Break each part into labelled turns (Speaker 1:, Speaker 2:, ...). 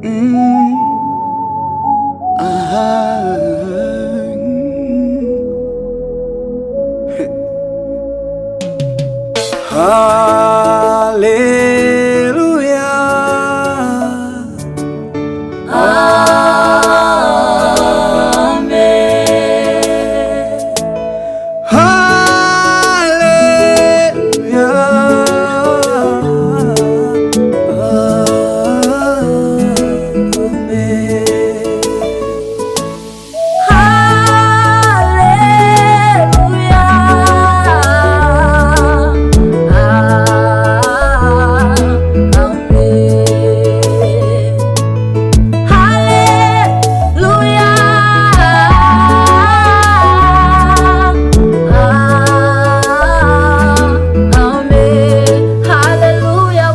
Speaker 1: Mm. Aha. Haleluya.
Speaker 2: Amen.
Speaker 1: Haleluya.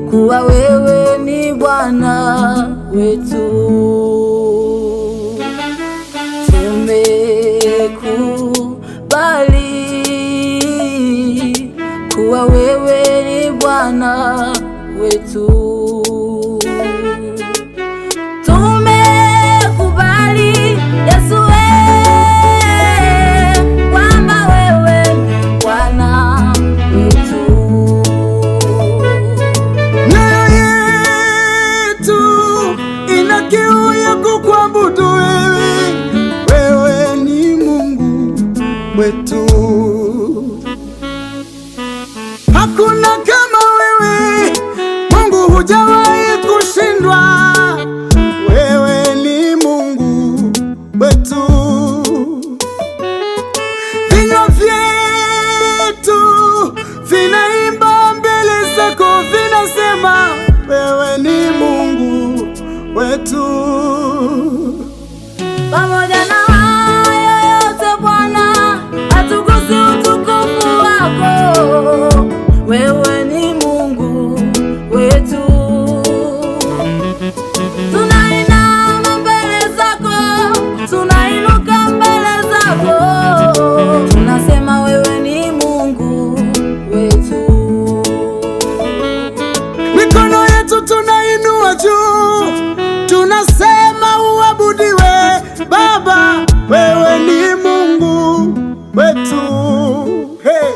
Speaker 2: Kuwa wewe ni Bwana wetu. Tumekubali kuwa wewe ni Bwana wetu. Tumekubali Yesu kwamba wewe ni Bwana wetu.
Speaker 1: Kiu ya kukuabudu wewe, wewe ni Mungu wetu. Hakuna kama wewe Mungu, hujawahi kushindwa. Wewe ni Mungu wetu. Vinywa vyetu vinaimba mbele zako, vinasema wewe ni Mungu wetu.
Speaker 2: Pamoja na haya yote Bwana, hatukosi utukufu wako. Wewe ni Mungu wetu. Tunainama mbele zako, tunainuka mbele zako, tunasema wewe ni Mungu wetu.
Speaker 1: Mikono yetu tunainua juu, tunasema uabudiwe Baba, wewe ni Mungu wetu. Hey.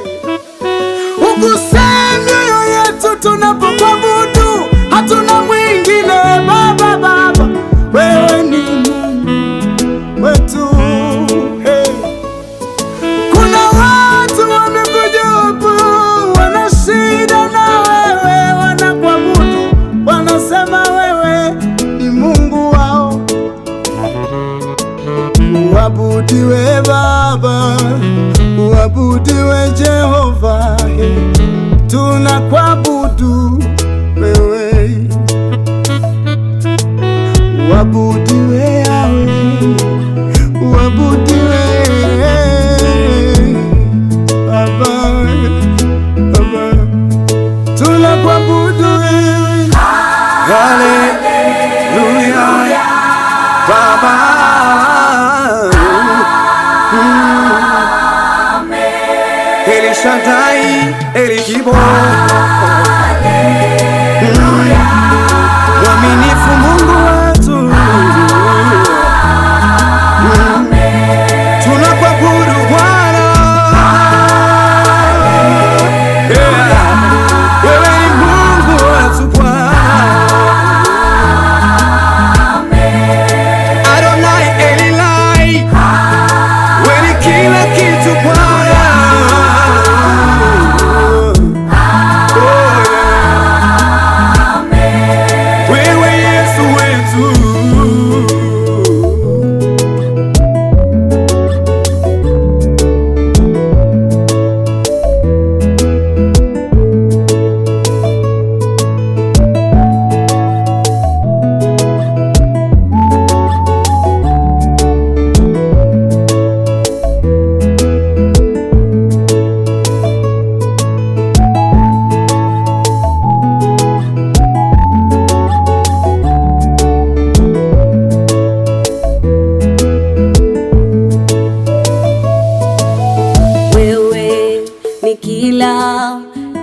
Speaker 1: Uguse mioyo yetu tunapokuabudu, hatuna mwingine Baba, Baba, wewe ni Mungu wetu. Hey. Kuna watu wamekuja hapo, wana shida na wewe, wanakuabudu, wanasema wewe ni Mungu wao. Uabudiwe Baba, uabudiwe Jehova, tunakuabudu wewe. Uabudiwe Yahweh, uabudiwe Baba, Baba, tunakuabudu wewe. Haleluya Baba. El Shaddai, El Gibor.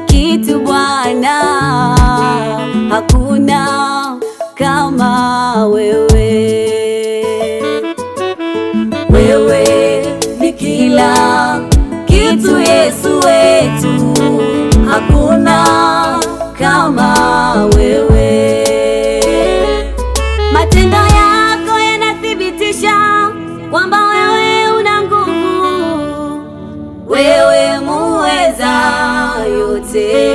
Speaker 3: kitu Bwana, hakuna kama wewe. Wewe ni kila kitu Yesu wetu, hakuna kama wewe. Matendo yako yanathibitisha kwamba wewe una nguvu, wewe muweza yote.